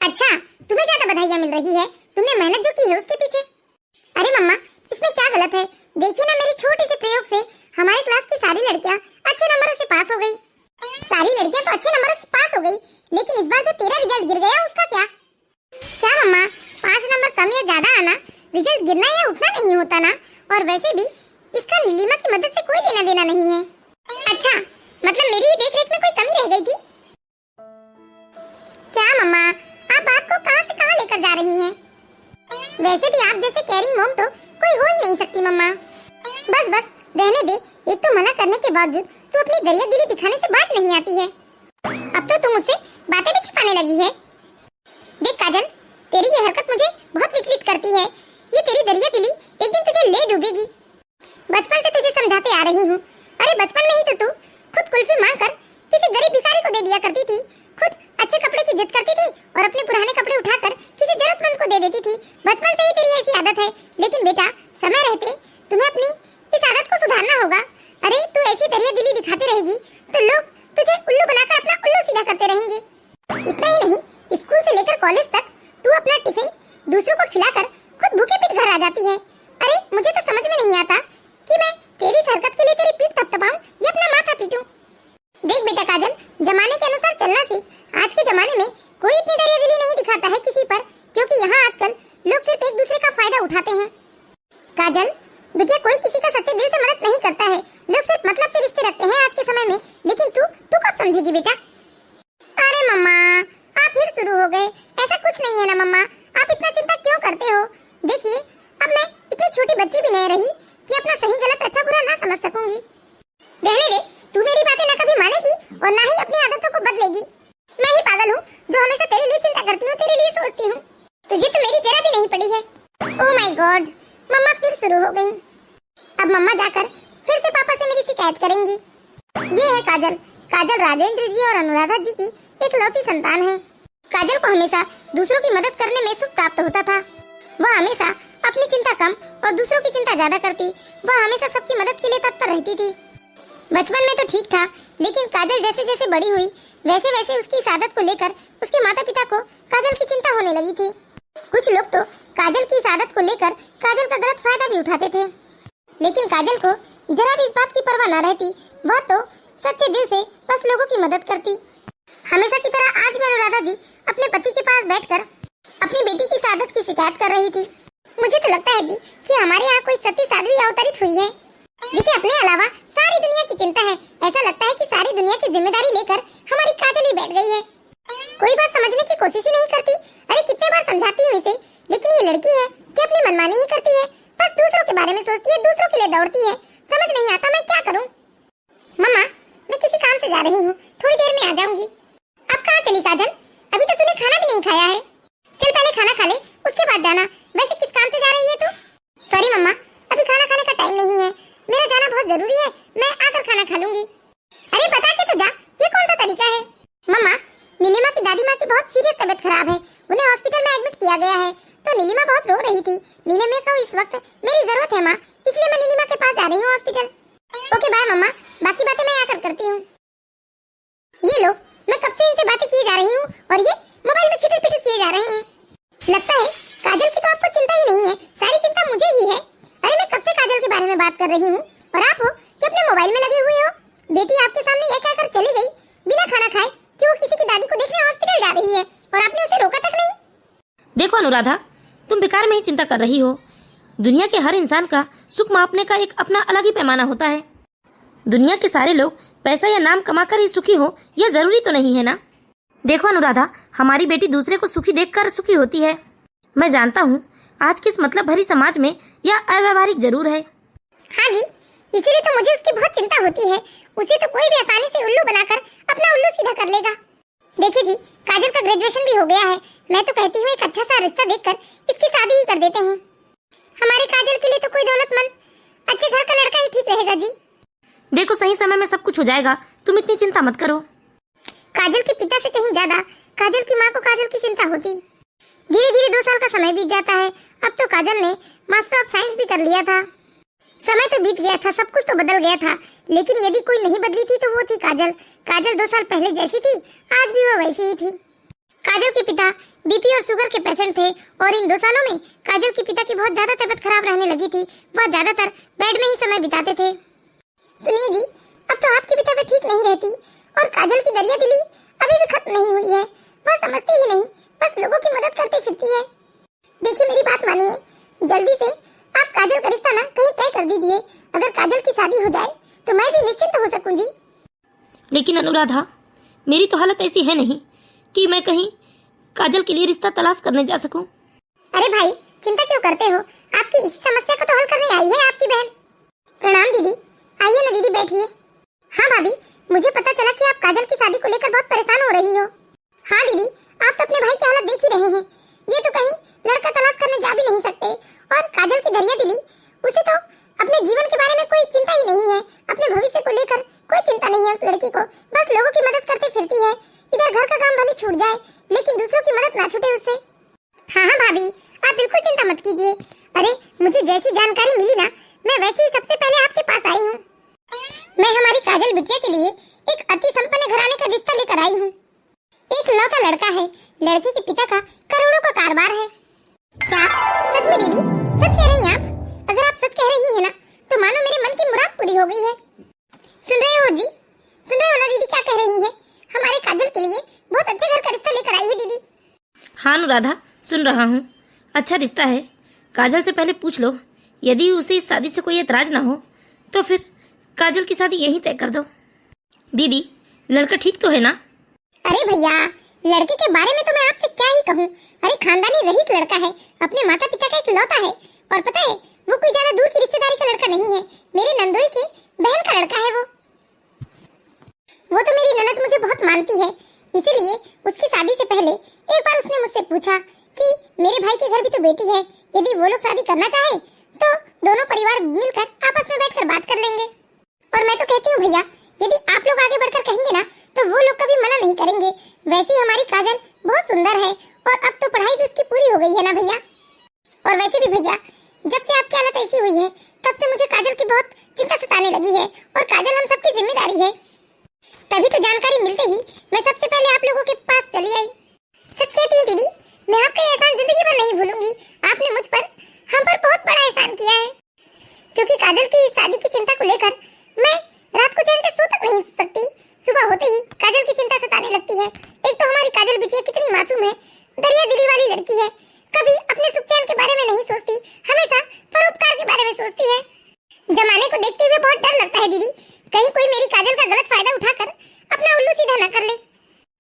अच्छा, तुम्हें ज्यादा बधाइयाँ मिल रही है, तुमने मेहनत जो की है उसके पीछे। अरे मम्मा, इसमें क्या गलत है? देखिए ना, मेरे छोटे से प्रयोग से हमारे क्लास की सारी लड़कियाँ अच्छे नंबरों से पास हो गई। सारी लड़कियाँ तो अच्छे नंबरों से पास हो गई, लेकिन इस बार जो तेरा रिजल्ट गिर गया उसका क्या? क्या मम्मा, 5 नंबर कम या ज्यादा आना रिजल्ट गिरना या उठना नहीं होता ना। और वैसे भी इसका नीलिमा की मदद से कोई लेना देना नहीं है। अच्छा, मतलब मेरी ही देखरेख में कोई कमी रह गई थी क्या? मम्मा, आप बात को कहां से कहां लेकर जा रही हैं? वैसे भी आप जैसे केयरिंग मॉम तो कोई हो ही नहीं सकती मम्मा। बस बस रहने दे। एक तो मना करने के बावजूद तू अपनी दरिया दिली दिखाने से बात नहीं आती है। अब तो तुम मुझसे बातें भी छिपाने लगी है। देख काजल, तेरी ये हरकत मुझे बहुत विचलित करती है। ये तेरी दरिया दिली एक दिन तुझे ले डूबेगी। बचपन से तुझे समझाते आ रही हूँ। अरे बचपन में ही तो तू खुद कुल्फी मांगकर किसी गरीब भिखारी को दे दिया करती थी, खुद अच्छे कपड़े की जिद करती थी और अपने पुराने कपड़े उठाकर किसी जरूरतमंद को दे देती थी। बचपन से ही तेरी ऐसी आदत है। लेकिन बेटा, समय रहते तुम्हें अपनी इस आदत को सुधारना होगा। अरे तू ऐसी दरिया दिली दिखाती रहेगी तो लोग तुझे उल्लू बनाकर अपना उल्लू सीधा करते रहेंगे। इतना ही नहीं, स्कूल से लेकर कॉलेज तक तू अपना टिफिन दूसरों को खिलाकर खुद भूखे पेट घर आ जाती है। अरे मुझे तो समझ में नहीं आता कि मैं तेरी इस हरकत के लिए तेरी पीठ थपथपाऊं या अपना माथा पीटूं। देख बेटा काजल, जमाने के अनुसार चलना सीख। आज के जमाने में कोई इतनी दरियादिली नहीं दिखाता है किसी पर, क्योंकि यहाँ आजकल लोग सिर्फ एक दूसरे का फायदा उठाते हैं। काजल बेटा, कोई किसी का सच्चे दिल से मदद नहीं करता है। लोग सिर्फ मतलब से रिश्ते रखते हैं आज के समय में। लेकिन तू कब समझेगी बेटा? अरे मम्मा, आप फिर शुरू हो गए। ऐसा कुछ नहीं है ना मम्मा, आप इतना चिंता क्यों करते हो? देखिए, अब मैं इतनी छोटी बच्ची भी नहीं रही कि अपना सही गलत अच्छा बुरा ना समझ सकूंगी। रहने दे, तू मेरी बातें ना कभी मानेगी और ना ही अपनी आदतों को बदलेगी। मैं ही पागल हूँ जो हमेशा तेरे लिए चिंता करती हूँ, तेरे लिए सोचती हूँ। तुझे तो मेरी जरा भी नहीं पड़ी है। ओह माय गॉड, मम्मा फिर शुरू हो गई। अब मम्मा जाकर फिर से पापा से मेरी शिकायत करेंगी। ये है काजल। काजल राजेंद्र जी और अनुराधा जी की इकलौती संतान है। काजल को हमेशा दूसरों की मदद करने में सुख प्राप्त होता था। वह हमेशा अपनी चिंता कम और दूसरों की चिंता ज्यादा करती। वह हमेशा सबकी मदद के लिए तत्पर रहती थी। बचपन में तो ठीक था, लेकिन काजल जैसे जैसे बड़ी हुई वैसे वैसे उसकी इस आदत को लेकर उसके माता पिता को काजल की चिंता होने लगी थी। कुछ लोग तो काजल की इस आदत को लेकर काजल का गलत फायदा भी उठाते थे, लेकिन काजल को जरा भी इस बात की परवाह न रहती। वह तो सच्चे दिल से बस लोगों की मदद करती। हमेशा की तरह आज भी अनुराधा जी अपने पति के पास बैठकर अपनी बेटी की इस आदत की शिकायत कर रही थी। मुझे तो लगता है जी कि हमारे यहाँ कोई सती साध्वी अवतरित हुई है, जिसे अपने अलावा सारी दुनिया की चिंता है। ऐसा लगता है कि सारी दुनिया की जिम्मेदारी लेकर हमारी काजल ही बैठ गई है। कोई बात समझने की कोशिश ही नहीं करती। अरे कितने बार समझाती हूँ इसे, लेकिन ये लड़की है कि अपनी मनमानी ही करती है। बस दूसरों के बारे में सोचती है, दूसरों के लिए दौड़ती है। समझ नहीं आता मैं क्या करूँ। मम्मा, मैं किसी काम से जा रही हूँ, थोड़ी देर में आ जाऊंगी। अब कहाँ चली काजल? अभी तो तूने खाना भी नहीं खाया है। चल पहले खाना खा ले, उसके बाद जाना। वैसे किस काम से जा रही है तू? सॉरी मम्मा, अभी खाना खाने का टाइम नहीं है। मेरा जाना बहुत जरूरी है, मैं आकर खाना खा लूंगी। अरे बता के तो जा, ये कौन सा तरीका है? मम्मा, नीलिमा की दादी माँ की बहुत सीरियस तबीयत खराब है, उन्हें हॉस्पिटल में एडमिट किया गया है। तो नीलिमा बहुत रो रही थी। नीलिमा को इस वक्त मेरी जरूरत है माँ, इसलिए मैं नीलिमा के पास जा रही हूँ हॉस्पिटल। ओके बाय मम्मा, बाकी बातें मैं आकर करती हूँ। ये लो, मैं कब से इनसे बातें किए जा रही हूँ और ये मोबाइल में खिटर पिटर किए जा रहे हैं। लगता है काजल की तो आपको चिंता ही नहीं है, सारी चिंता मुझे ही है। अरे मैं कब से काजल के बारे में बात कर रही हूँ और आप हो कि अपने मोबाइल में लगे हुए हो। बेटी आपके सामने ये कहकर चली गई बिना खाना खाए कि वो किसी की दादी को देखने हॉस्पिटल जा रही है और आपने उसे रोका तक नहीं। देखो अनुराधा, तुम बेकार में ही चिंता कर रही हो। दुनिया के हर इंसान का सुख मापने का एक अपना अलग ही पैमाना होता है। दुनिया के सारे लोग पैसा या नाम कमाकर ही सुखी हो, यह जरूरी तो नहीं है ना। देखो अनुराधा, हमारी बेटी दूसरे को सुखी देखकर सुखी होती है। मैं जानता हूँ आज के इस मतलब भरी समाज में यह अव्यवहारिक जरूर है। हाँ जी, इसीलिए तो मुझे उसकी बहुत चिंता होती है। उसे तो कोई भी आसानी से उल्लू बनाकर अपना उल्लू सीधा कर लेगा। देखिए जी, काजल का ग्रेजुएशन भी हो गया है। मैं तो कहती हूँ एक अच्छा सा रिश्ता देखकर इसकी शादी ही कर देते हैं। हमारे काजल के लिए तो कोई दौलतमंद अच्छे घर का लड़का ही ठीक रहेगा जी। देखो, सही समय में सब कुछ हो जाएगा, तुम इतनी चिंता मत करो। काजल के पिता से कहीं ज्यादा काजल की माँ को काजल की चिंता होती। धीरे धीरे 2 साल का समय बीत जाता है। अब तो काजल ने मास्टर ऑफ साइंस भी कर लिया था। समय तो बीत गया था, सब कुछ तो बदल गया था, लेकिन यदि कोई नहीं बदली थी तो वो थी काजल। काजल 2 साल पहले जैसी थी, आज भी वो वैसी ही थी। काजल के पिता बीपी और शुगर के पेशेंट थे और इन 2 सालों में काजल के पिता की बहुत ज्यादा तबीयत खराब रहने लगी थी। वह ज्यादातर बेड में ही समय बिताते थे। सुनिए जी, अब तो आपकी भी तबीयत ठीक नहीं रहती और काजल की दरिया दिली अभी भी खत्म नहीं हुई है। वह समझती ही नहीं, बस लोगों की मदद करती फिरती है। देखिए मेरी बात मानिए, जल्दी से आप काजल का रिश्ता ना कहीं तय कर दीजिए। अगर काजल की शादी हो जाए तो मैं भी निश्चिंत हो सकूं जी। लेकिन अनुराधा, मेरी तो हालत ऐसी है नहीं कि मैं कहीं काजल के लिए रिश्ता तलाश करने जा सकूं। अरे भाई, चिंता क्यों करते हो? आपकी इस समस्या को तो हल करने आई है आपकी बहन। प्रणाम दीदी। आइए ना दीदी, बैठिए। हाँ भाभी, मुझे पता चला कि आप काजल की शादी को लेकर बहुत परेशान हो रही हो। हाँ दीदी, आप तो अपने भाई की हालत देख ही रहे हैं। ये तो कहीं लड़का तलाश करने जा भी नहीं सकते और काजल की दरिया दिली, उसे तो अपने जीवन के बारे में कोई चिंता ही नहीं है। अपने भविष्य को लेकर कोई चिंता नहीं है उस लड़की को। बस लोगों की मदद करते फिरती है। इधर घर का काम भले छूट जाए लेकिन दूसरों की मदद ना छूटे उससे। हाँ हाँ भाभी, आप बिल्कुल चिंता मत कीजिए। अरे मुझे जैसी जानकारी मिली ना, मैं वैसे ही सबसे पहले आपके पास आई हूँ। मैं हमारी काजल बिटिया के लिए एक अति संपन्न घराने का रिश्ता लेकर आई हूँ। एक लौता लड़का है, लड़के के पिता का करोड़ों का कारोबार है। क्या सच में दीदी? सच कह रही हैं आप? अगर आप सच कह रही हैं ना तो मानो मेरे मन की मुराद पूरी हो गई है। सुन रहे हो जी? सुन रहे हो ना दीदी क्या कह रही है? हमारे काजल के लिए बहुत अच्छे घर का रिश्ता लेकर आई है दीदी। हाँ अनुराधा, सुन रहा हूँ। अच्छा रिश्ता है। काजल से पहले पूछ लो, यदि उसे इस शादी से कोई एतराज ना हो तो फिर काजल की शादी यहीं तय कर दो। दीदी, लड़का ठीक तो है ना? अरे भैया, लड़के के बारे में तो मैं आपसे क्या ही कहूँ। अरे खानदानी रईस लड़का है, अपने माता पिता का इकलौता है। और पता है, वो कोई ज्यादा दूर की रिश्तेदारी का लड़का नहीं है। मेरे नंदोई की बहन का लड़का है वो तो मेरी ननद मुझे बहुत मानती है, इसीलिए उसकी शादी से पहले एक बार उसने मुझसे पूछा कि मेरे भाई के घर भी तो बेटी है, यदि वो लोग शादी करना चाहे तो दोनों परिवार मिलकर आपस में बैठकर बात कर लेंगे। और मैं तो कहती हूँ भैया, यदि आप लोग आगे बढ़कर कहेंगे ना तो वो लोग कभी मना नहीं करेंगे। वैसे ही हमारी काजल बहुत सुंदर है और अब तो पढ़ाई भी उसकी पूरी हो गई है ना भैया। और वैसे भी भैया, जब से आपकी हालत ऐसी हुई है तब से मुझे काजल की बहुत चिंता सताने लगी है और काजल हम सबकी जिम्मेदारी है। तभी तो जानकारी मिलते ही मैं सबसे पहले आप लोगों के पास चली आई। सच कहती हूँ दीदी, मैं आपका एहसान जिंदगी भर नहीं भूलूंगी। आपने मुझ पर, हम पर बहुत बड़ा एहसान किया है। क्योंकि काजल की शादी की चिंता को लेकर मैं रात को चैन से सो तक नहीं सकती। सुबह होते ही काजल की चिंता सताने लगती है। एक तो हमारी काजल बिटिया कितनी मासूम है, दरिया दिली वाली लड़की है। कभी अपने सुख चैन के बारे में नहीं सोचती, हमेशा परोपकार के बारे में सोचती है। जमाने को देखते हुए बहुत डर लगता है दीदी, कहीं कोई मेरी काजल का गलत फायदा उठाकर अपना उल्लू सीधा न कर ले।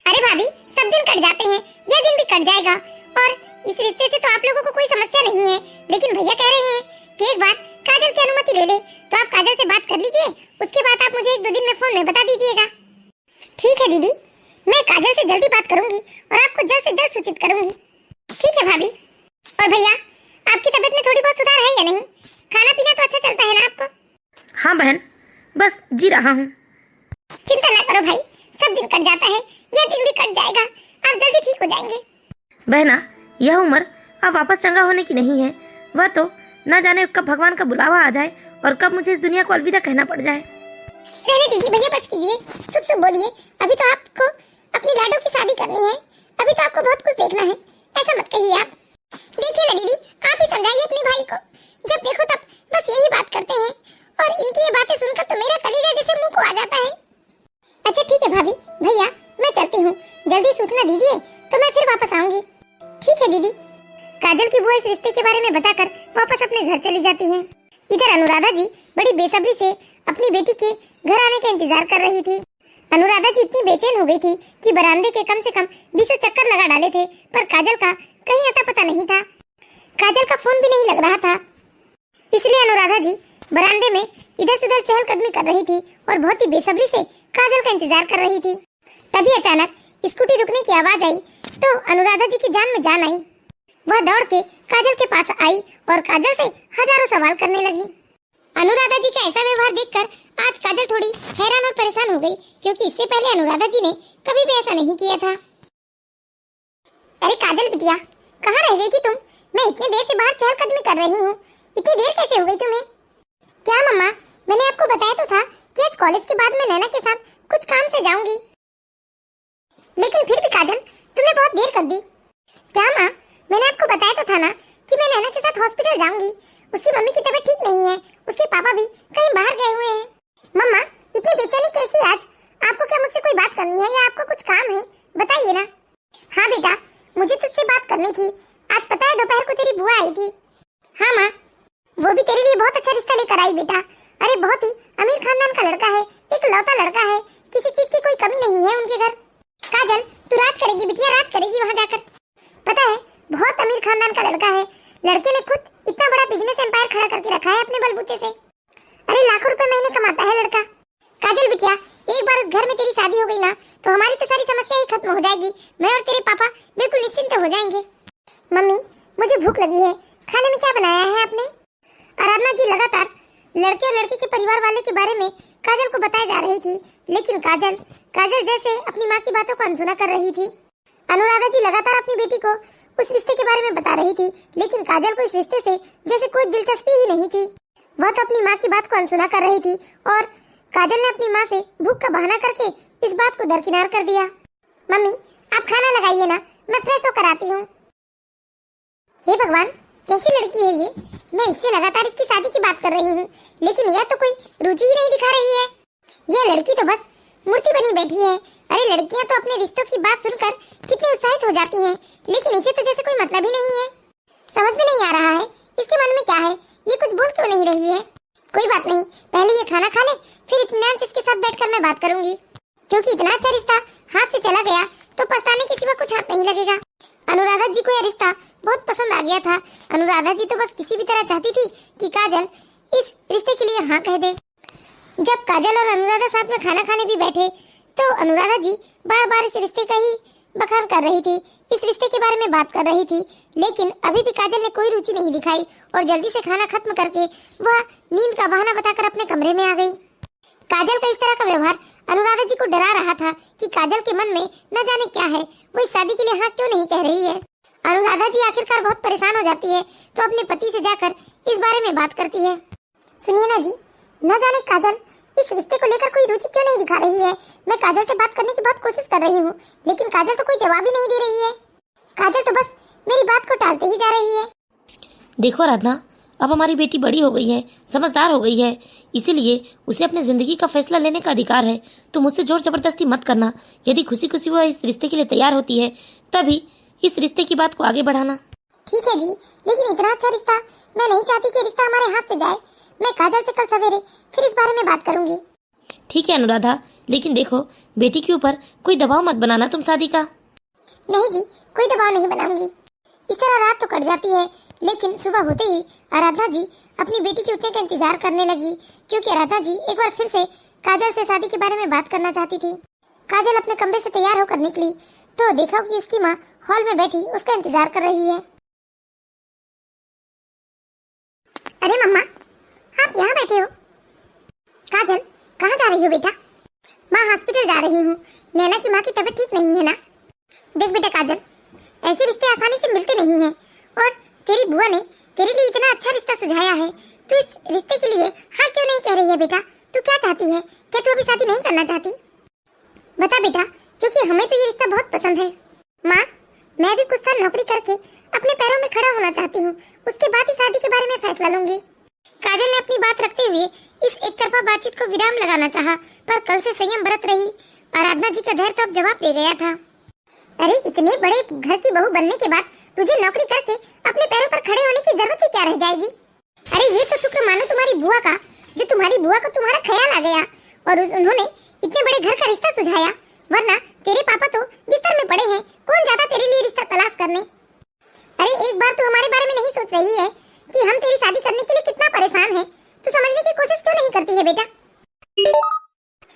अरे भाभी, सब दिन कट जाते हैं, यह दिन भी कट जाएगा और इस रिश्ते से तो आप लोगों को कोई समस्या नहीं है। लेकिन भैया कह रहे हैं कि एक बार काजल की अनुमति ले ले, तो आप काजल से बात कर लीजिए। उसके बाद आप मुझे 1-2 दिन में फोन में बता दीजिएगा। ठीक है दीदी, मैं काजल से जल्दी बात करूंगी और आपको जल्द से जल्द सूचित करूंगी। ठीक है भाभी। और भैया, आपकी तबीयत में थोड़ी बहुत सुधार है या नहीं? खाना पीना तो अच्छा चलता है ना आपको? हाँ बहन, बस जी रहा हूँ। चिंता ना करो भाई, सब दिन कट जाता है, यह दिन भी कट जाएगा। आप जल्दी ठीक हो जाएंगे। बहना, यह उम्र अब वापस चंगा होने की नहीं है। वह तो न जाने कब भगवान का बुलावा आ जाए और कब मुझे इस दुनिया को अलविदा कहना पड़ जाए। रहने दीजिए भैया, बस कीजिए, शुभ शुभ बोलिए। अभी तो आपको अपनी लाडो की शादी करनी है, अभी तो आपको बहुत कुछ देखना है। ऐसा मत कहिए आप। देखिए ना दीदी, आप ही समझाइए अपने भाई को। जब देखो तब बस यही बात करते हैं और इनकी ये बातें सुनकर तो मेरा कलेजा जैसे मुंह को आ जाता है। अच्छा ठीक है भाभी, भैया मैं चलती हूँ, जल्दी सूचना दीजिए तो मैं फिर वापस आऊंगी। ठीक है दीदी। काजल की बुआ इस रिश्ते के बारे में बताकर वापस अपने घर चली जाती है। इधर अनुराधा जी बड़ी बेसब्री से अपनी बेटी के घर आने का इंतजार कर रही थी। अनुराधा जी इतनी बेचैन हो गई थी कि बरामदे के कम से कम 20 चक्कर लगा डाले थे, पर काजल का कहीं अता पता नहीं था। काजल का फोन भी नहीं लग रहा था, इसलिए अनुराधा जी बरामदे में इधर से उधर चहलकदमी कर रही थी और बहुत ही बेसब्री से काजल का इंतजार कर रही थी। तभी अचानक स्कूटी रुकने की आवाज आई तो अनुराधा जी की जान में जान आई। वह दौड़ के काजल के पास आई और काजल से हजारों सवाल करने लगी। अनुराधा जी का ऐसा व्यवहार देखकर आज काजल थोड़ी हैरान और परेशान हो गई, क्योंकि इससे पहले अनुराधा जी ने कभी भी ऐसा नहीं किया था। अरे काजल बिटिया, कहाँ रह गई थी तुम? मैं इतनी देर से बाहर चहलकदमी कर रही हूँ, इतनी देर कैसे हो गई तुम्हें? क्या मम्मा, मैंने आपको बताया तो था कि आज कॉलेज के बाद मैं नैना के साथ कुछ काम से जाऊंगी, लेकिन फिर भी काजल तुमने बहुत देर कर दी। क्या माँ, मैंने आपको बताया तो था ना कि मैं नैना के साथ हॉस्पिटल जाऊंगी। उसकी मम्मी की तबीयत ठीक नहीं है, उसके पापा भी कहीं बाहर गए हुए हैं। मम्मा, इतनी बेचैनी कैसी आज? आपको क्या मुझसे कोई बात करनी है या आपको कुछ काम है? बताइए ना। हाँ बेटा, मुझे तुझसे बात करनी थी। आज पता है दोपहर को तेरी बुआ आई थी। हाँ माँ, वो भी तेरे लिए बहुत अच्छा रिश्ता लेकर आई बेटा। अरे बहुत ही अमीर खानदान का लड़का है, एक लौता लड़का है, किसी चीज की कोई कमी नहीं है उनके घर। काजल, तू राज करेगी बिटिया, राज करेगी वहाँ जाकर। पता है, बहुत अमीर खानदान का लड़का है। लड़के ने खुद इतना बड़ा बिजनेस एम्पायर खड़ा करके रखा है अपने बलबूते से। अरे लाखों रुपए महीने कमाता है लड़का। काजल बिटिया, एक बार उस घर में तेरी शादी हो गई ना तो हमारी तो सारी समस्या ही खत्म हो जाएगी। मैं और तेरे पापा बिल्कुल निश्चिंत हो जाएंगे। मम्मी, मुझे भूख लगी है, खाने में क्या बनाया है आपने? आराधना जी लगातार लड़के और लड़की के परिवार वाले के बारे में काजल को बताई जा रही थी, लेकिन काजल जैसे अपनी माँ की बातों को अनसुना कर रही थी। अनुराधा जी लगातार अपनी बेटी को उस रिश्ते के बारे में बता रही थी, लेकिन काजल को इस रिश्ते से जैसे कोई दिलचस्पी ही नहीं थी। वह तो अपनी माँ की बात को अनसुना कर रही थी और काजल ने अपनी माँ से भूख का बहाना करके इस बात को दरकिनार कर दिया। मम्मी, आप खाना लगाइए ना, मैं फ्रेश होकर आती हूँ। हे भगवान, कैसी लड़की है ये? मैं इससे लगातार इसकी शादी की बात कर रही हूँ, लेकिन यह तो कोई रुचि ही नहीं दिखा रही है। यह लड़की तो बस मूर्ति बनी बैठी है। अरे लड़कियां तो अपने रिश्तों की बात सुनकर कितनी उत्साहित हो जाती हैं, लेकिन इसे तो जैसे कोई मतलब ही नहीं है। समझ में नहीं आ रहा है इसके मन में क्या है, ये कुछ बोल क्यों नहीं रही है। कोई बात नहीं, पहले ये खाना खा ले, फिर इत्मीनान से इसके साथ बैठकर मैं बात करूंगी। क्योंकि इतना अच्छा रिश्ता हाथ से चला गया तो पछताने के सिवा कुछ हाथ नहीं लगेगा। अनुराधा जी को यह रिश्ता बहुत पसंद आ गया था। अनुराधा जी तो बस किसी भी तरह चाहती थी कि काजल इस रिश्ते के लिए हाँ कह दे। जब काजल और अनुराधा साथ में खाना खाने भी बैठे तो अनुराधा जी बार बार इस रिश्ते का ही बखान कर रही थी, इस रिश्ते के बारे में बात कर रही थी, लेकिन अभी भी काजल ने कोई रुचि नहीं दिखाई और जल्दी से खाना खत्म करके वह नींद का बहाना बताकर अपने कमरे में आ गई। काजल का इस तरह का व्यवहार अनुराधा जी को डरा रहा था कि काजल के मन में न जाने क्या है, वो इस शादी के लिए हाँ क्यों नहीं कह रही है। अनुराधा जी आखिरकार बहुत परेशान हो जाती है तो अपने पति से जाकर इस बारे में बात करती है। सुनिए ना जी, न जाने काजल इस रिश्ते को लेकर कोई रुचि क्यों नहीं दिखा रही है। मैं काजल से बात करने की बहुत कोशिश कर रही हूँ, लेकिन काजल तो कोई जवाब ही नहीं दे रही है। काजल तो बस मेरी बात को टालते ही जा रही है। देखो आराधना, अब हमारी बेटी बड़ी हो गई है, समझदार हो गई है, इसीलिए उसे अपने जिंदगी का फैसला लेने का अधिकार है। तो मुझसे जोर जबरदस्ती मत करना। यदि खुशी खुशी वह इस रिश्ते के लिए तैयार होती है तभी इस रिश्ते की बात को आगे बढ़ाना। ठीक है जी, लेकिन इतना अच्छा रिश्ता मैं नहीं चाहती कि रिश्ता हमारे हाथ से जाए। मैं काजल से कल सवेरे फिर इस बारे में बात करूंगी। ठीक है अनुराधा, लेकिन देखो बेटी के ऊपर कोई दबाव मत बनाना तुम शादी का। नहीं जी, कोई दबाव नहीं बनाऊंगी। इस तरह रात तो कट जाती है, लेकिन सुबह होते ही आराधना जी अपनी बेटी के उठने का इंतजार करने लगी, क्योंकि आराधना जी एक बार फिर से काजल से शादी के बारे में बात करना चाहती थी। काजल अपने कमरे से तैयार होकर निकली तो देखा कि उसकी माँ हॉल में बैठी उसका इंतजार कर रही है। अरे मम्मा, आप यहाँ बैठे हो? काजल, कहाँ जा रही हो बेटा? माँ, हॉस्पिटल जा रही हूँ। नैना की माँ की तबीयत ठीक नहीं है ना। देख बेटा काजल, ऐसे रिश्ते आसानी से मिलते नहीं हैं और तेरी बुआ ने तेरे लिए इतना अच्छा रिश्ता सुझाया है, तो इस रिश्ते के लिए हाँ क्यों नहीं कह रही है बेटा? तू क्या चाहती है? क्या तू अभी शादी नहीं करना चाहती? बता बेटा, क्योंकि हमें तो ये रिश्ता बहुत पसंद है। माँ, मैं भी कुछ साल नौकरी करके अपने पैरों में खड़ा होना चाहती हूँ, उसके बाद ही शादी के बारे में फैसला लूंगी। काजल ने अपनी बात रखते हुए इस एक तरफा बातचीत को विराम लगाना चाहा, पर कल से संयम बरत रही आराधना जी का धैर्य तो अब जवाब दे गया था। अरे इतने बड़े घर की बहू बनने के बाद तुझे नौकरी करके अपने पैरों पर खड़े होने की जरूरत ही क्या रह जाएगी? अरे ये तो शुक्र मानो तुम्हारी बुआ का, जो तुम्हारी बुआ को तुम्हारा ख्याल आ गया और उन्होंने इतने बड़े घर का रिश्ता सुझाया, वरना तेरे पापा तो बिस्तर में पड़े हैं, कौन जाता तेरे लिए रिश्ता तलाश करने? अरे एक बार तो हमारे बारे में नहीं सोच रही है कि हम तेरी शादी करने के लिए कितना परेशान हैं? तू समझने की कोशिश क्यों नहीं करती है बेटा?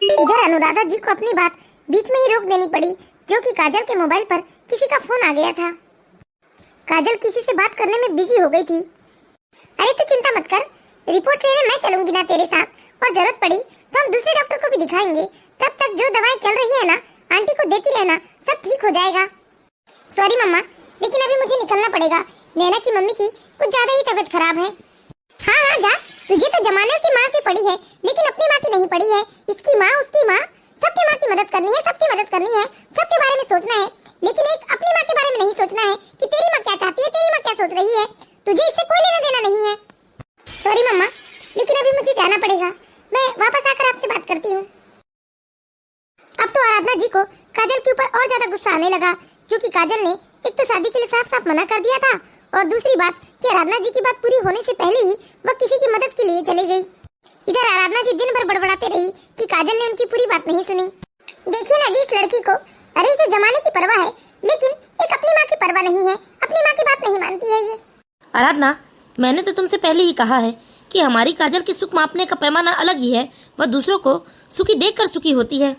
इधर अनुराधा जी को अपनी बात बीच में ही रोक देनी पड़ी, क्योंकि काजल के मोबाइल पर किसी का फोन आ गया था। काजल किसी से बात करने में बिजी हो गई थी। अरे तू चिंता मत कर, रिपोर्ट्स लेने मैं चलूंगी ना तेरे साथ, और जरूरत पड़ी तो हम दूसरे डॉक्टर को भी दिखाएंगे। तब तक जो दवाएं चल रही है ना, आंटी को देती रहना, सब ठीक हो जाएगा। सॉरी मम्मा, लेकिन अभी मुझे निकलना पड़ेगा। नैना की मम्मी की कुछ ज्यादा ही तबीयत खराब है। हाँ हाँ जा, तुझे तो जमाने की माँ की पड़ी है, लेकिन अपनी माँ की नहीं पड़ी है। इसकी माँ, उसकी माँ, सबकी माँ की मदद करनी है, सबकी मदद करनी है, सबके बारे में सोचना है, लेकिन एक अपनी माँ के बारे में नहीं सोचना है कि चाहती है, तेरी माँ क्या सोच रही है, तुझे इससे कोई लेना देना नहीं है। सॉरी मम्मा, लेकिन अभी मुझे जाना पड़ेगा। मैं वापस आकर आपसे बात करती हूँ। अब तो आराधना जी को काजल के ऊपर और ज्यादा गुस्सा आने लगा, क्योंकि काजल ने एक तो शादी के लिए साफ साफ मना कर दिया था, और दूसरी बात कि आराधना जी की बात पूरी होने से पहले ही वह किसी की मदद के लिए चली गई। इधर आराधना जी दिन भर बड़बड़ाते रही कि काजल ने उनकी पूरी बात नहीं सुनी। देखिए ना जी इस लड़की को, अरे इसे जमाने की परवाह है, लेकिन एक अपनी माँ की परवाह नहीं है, अपनी माँ की बात नहीं मानती है ये। आराधना, मैंने तो तुमसे पहले ही कहा है कि हमारी काजल की सुख मापने का पैमाना अलग ही है। वह दूसरों को सुखी देखकर सुखी होती है।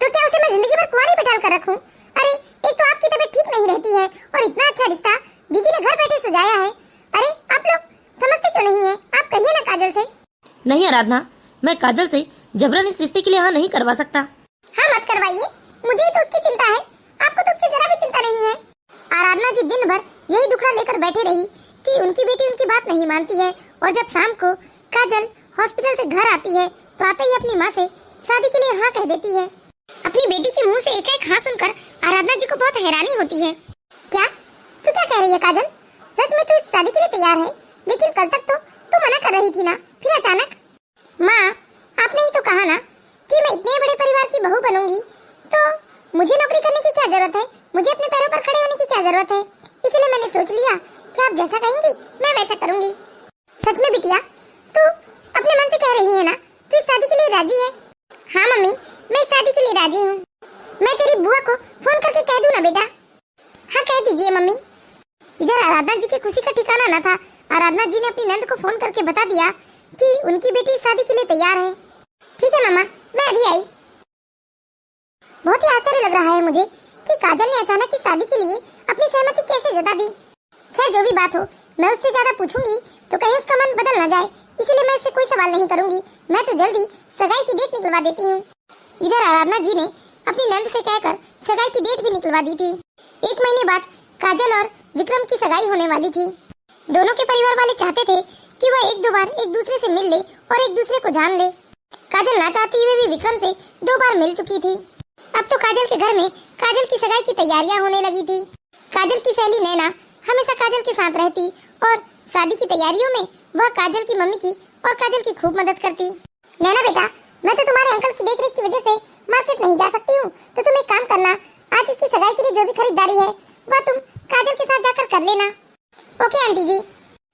तो क्या उसे मैं जिंदगी भर कुंवारी बैठाल कर रखूं? अरे एक तो आपकी तबीयत ठीक नहीं रहती है, और इतना अच्छा रिश्ता दीदी ने घर बैठे सुझाया है। अरे आप लोग समझते क्यों नहीं है? आप कहिए ना काजल से। नहीं आराधना, मैं काजल से जबरन इस रिश्ते के लिए हाँ नहीं करवा सकता। हाँ मत करवाइए, मुझे ही तो उसकी चिंता है, आपको तो उसकी जरा भी चिंता नहीं है। आराधना जी दिन भर यही दुखड़ा लेकर बैठे रही कि उनकी बेटी उनकी बात नहीं मानती है, और जब शाम को काजल हॉस्पिटल से घर आती है तो आते ही अपनी माँ से शादी के लिए हाँ कह देती है। अपनी बेटी के मुंह से एक एक हाँ सुनकर आराधना जी को बहुत हैरानी होती है। क्या तू क्या कह रही है काजल? सच में तू इस शादी के लिए तैयार है? लेकिन कल तक तो तू मना कर रही थी ना, फिर अचानक? माँ, आपने ही तो कहा ना कि मैं इतने बड़े परिवार की बहू बनूंगी, तो मुझे नौकरी करने की क्या जरूरत है, मुझे अपने पैरों पर खड़े होने की क्या जरूरत है। इसलिए मैंने सोच लिया कि आप जैसा कहेंगी मैं वैसा करूंगी। सच में बिटिया, तू अपने मन से कह रही है ना, तू इस शादी के लिए राजी है? हाँ मम्मी, मैं इस शादी के लिए राजी हूँ। मैं तेरी बुआ को फोन करके कह दूं ना बेटा? हाँ कह दीजिए मम्मी। इधर आराधना जी की खुशी का ठिकाना न था। आराधना जी ने अपनी नंद को फोन करके बता दिया कि उनकी बेटी शादी के लिए तैयार है। ठीक है मामा, मैं अभी आई। बहुत ही आश्चर्य लग रहा है मुझे कि काजल ने अचानक इस शादी के लिए अपनी सहमति कैसे जता दी। खैर जो भी बात हो, मैं उससे ज्यादा पूछूंगी तो कहीं उसका मन बदल न जाए, इसीलिए मैं इससे कोई सवाल नहीं करूंगी। मैं तो जल्दी सगाई की डेट निकलवा देती हूँ। इधर आराधना जी ने अपनी नंद से कहकर सगाई की डेट भी निकलवा दी थी। 1 महीने बाद काजल और विक्रम की सगाई होने वाली थी। दोनों के परिवार वाले चाहते थे कि वह 1-2 बार एक दूसरे से मिल ले और एक दूसरे को जान ले। काजल ना चाहती हुए भी विक्रम से 2 बार मिल चुकी थी। अब तो काजल के घर में काजल की सगाई की तैयारियां होने लगी थी। काजल की सहेली नैना हमेशा काजल के साथ रहती, और शादी की तैयारियों में वह काजल की मम्मी की और काजल की खूब मदद करती। नैना बेटा, मैं तो तुम्हारे अंकल की देखरेख की वजह से मार्केट नहीं जा सकती हूँ, तो तुम एक काम करना, आज इसकी सगाई के लिए जो भी खरीदारी है वह तुम काजल के साथ जाकर कर लेना। ओके आंटी जी।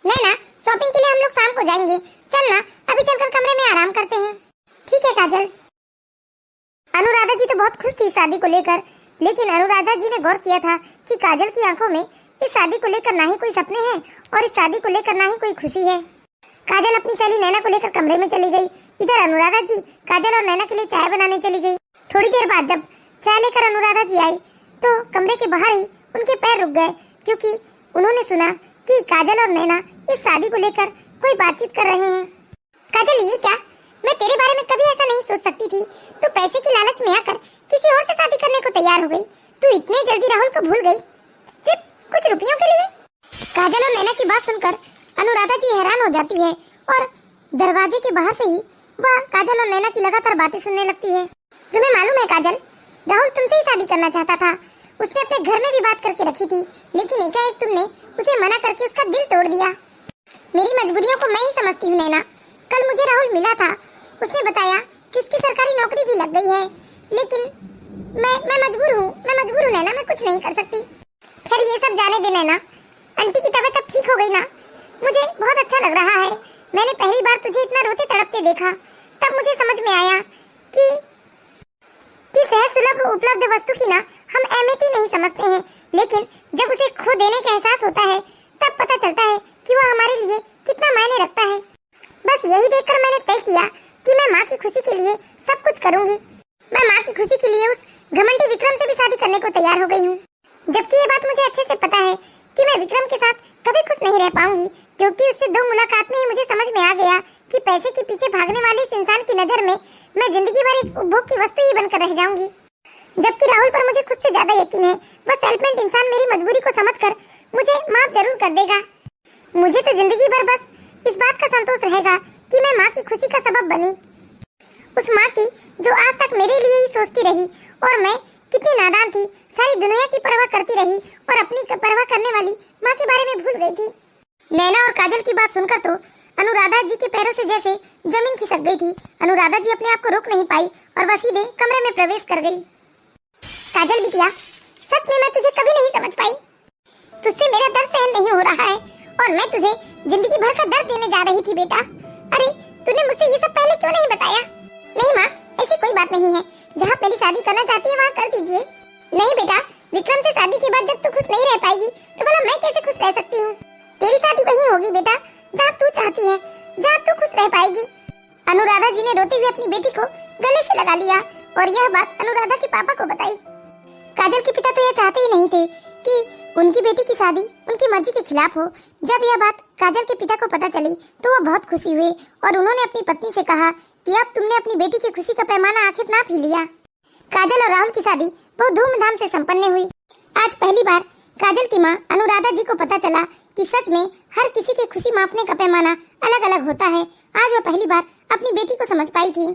नैना, शॉपिंग के लिए हम लोग शाम को जाएंगे, चलना अभी चलकर कमरे में आराम करते हैं। ठीक है काजल। अनुराधा जी तो बहुत खुश थी शादी को लेकर, लेकिन अनुराधा जी ने गौर किया था कि काजल की आंखों में इस शादी को लेकर ना ही कोई सपने हैं और इस शादी को लेकर ना ही कोई खुशी है। काजल अपनी सहेली नैना को लेकर कमरे में चली गई। इधर अनुराधा जी काजल और नैना के लिए चाय बनाने चली गई। थोड़ी देर बाद जब चाय लेकर अनुराधा जी आई तो कमरे के बाहर ही उनके पैर रुक गए, क्योंकि उन्होंने सुना कि काजल और नैना इस शादी को लेकर कोई बातचीत कर रहे हैं। काजल, ये क्या? मैं तेरे बारे में कभी ऐसा नहीं सोच सकती थी। तू पैसे की लालच में आकर किसी और से शादी करने को तैयार हो गई। तू इतने जल्दी राहुल को भूल गई, सिर्फ कुछ रुपयों के लिए? काजल और नैना की बात सुनकर अनुराधा जी हैरान हो जाती है, और दरवाजे के बाहर से ही वह काजल और नैना की लगातार बातें सुनने लगती है। तुम्हें मालूम है काजल, राहुल तुमसे ही शादी करना चाहता था। उसने अपने घर में भी बात करके रखी थी, लेकिन एकाएक तुमने उसे मना करके उसका दिल तोड़ दिया। मेरी मजबूरियों को मैं ही समझती हूँ नैना। कल मुझे राहुल मिला था, उसने बताया कि उसकी सरकारी नौकरी भी लग गई है, लेकिन मैं मजबूर हूँ नैना, मैं कुछ नहीं कर सकती। खैर ये सब जाने दे नैना, आंटी की तबीयत अब ठीक हो गई ना? मुझे बहुत अच्छा लग रहा है। मैंने पहली बार तुझे इतना रोते तड़पते देखा, तब मुझे समझ में आया कि सहज सुलभ उपलब्ध वस्तु की ना हम अहमियत ही नहीं समझते हैं, लेकिन जब उसे खो देने का एहसास होता है तब पता चलता है कि वह हमारे लिए कितना मायने रखता है। बस यही देखकर मैंने तय किया कि मैं माँ की खुशी के लिए सब कुछ करूंगी। मैं माँ की खुशी के लिए उस घमंडी विक्रम से भी शादी करने को तैयार हो गई हूँ, जबकि ये बात मुझे अच्छे से पता है कि मैं विक्रम के साथ कभी खुश नहीं रह पाऊंगी, क्योंकि उससे 2 मुलाकात में ही मुझे समझ में आ गया कि पैसे के पीछे भागने वाले इस इंसान की नजर में मैं जिंदगी भर एक उपभोग की वस्तु ही बनकर रह जाऊंगी। जबकि राहुल पर मुझे खुद से ज्यादा यकीन है, वह सेल्फमेंट इंसान मेरी मजबूरी को समझकर मुझे माफ जरूर कर देगा। मुझे तो जिंदगी भर बस इस बात का संतोष रहेगा कि मैं माँ की खुशी का सबब बनी, उस माँ की जो आज तक मेरे लिए ही सोचती रही, और मैं कितनी नादान थी, सारी दुनिया की परवाह करती रही और अपनी परवाह करने वाली माँ के बारे में भूल गई थी। नैना और काजल की बात सुनकर तो अनुराधा जी के पैरों से जैसे जमीन खिसक गई थी। अनुराधा जी अपने आप को रोक नहीं पाई और वह सीधे कमरे में प्रवेश कर गई। काजल बिटिया, सच में मैं तुझे कभी नहीं समझ पाई। तुझसे मेरा दर्द सहन नहीं हो रहा है और मैं तुझे जिंदगी भर का दर्द देने जा रही थी बेटा। अरे तूने मुझसे ये सब पहले क्यों नहीं बताया? नहीं माँ, ऐसी कोई बात नहीं है। जहाँ मेरी शादी करना चाहती है वहाँ कर दीजिए। नहीं बेटा, विक्रम से शादी के बाद जब तू खुश नहीं रह पाएगी तो भला मैं कैसे खुश रह सकती हूँ? तेरी शादी वहीं होगी बेटा जहाँ तू चाहती है, जहाँ तू खुश रह पाएगी। अनुराधा जी ने रोते हुए अपनी बेटी को गले से लगा लिया और यह बात अनुराधा के पापा को बताई। काजल के पिता तो यह चाहते ही नहीं थे कि उनकी बेटी की शादी उनकी मर्जी के खिलाफ हो। जब यह बात काजल के पिता को पता चली तो वह बहुत खुशी हुए और उन्होंने अपनी पत्नी से कहा कि अब तुमने अपनी बेटी की खुशी का पैमाना आखिर नाप ही लिया। काजल और राहुल की शादी बहुत धूमधाम से संपन्न हुई। आज पहली बार काजल की माँ अनुराधा जी को पता चला कि सच में हर किसी की खुशी मापने का पैमाना अलग अलग होता है। आज वह पहली बार अपनी बेटी को समझ पाई थी।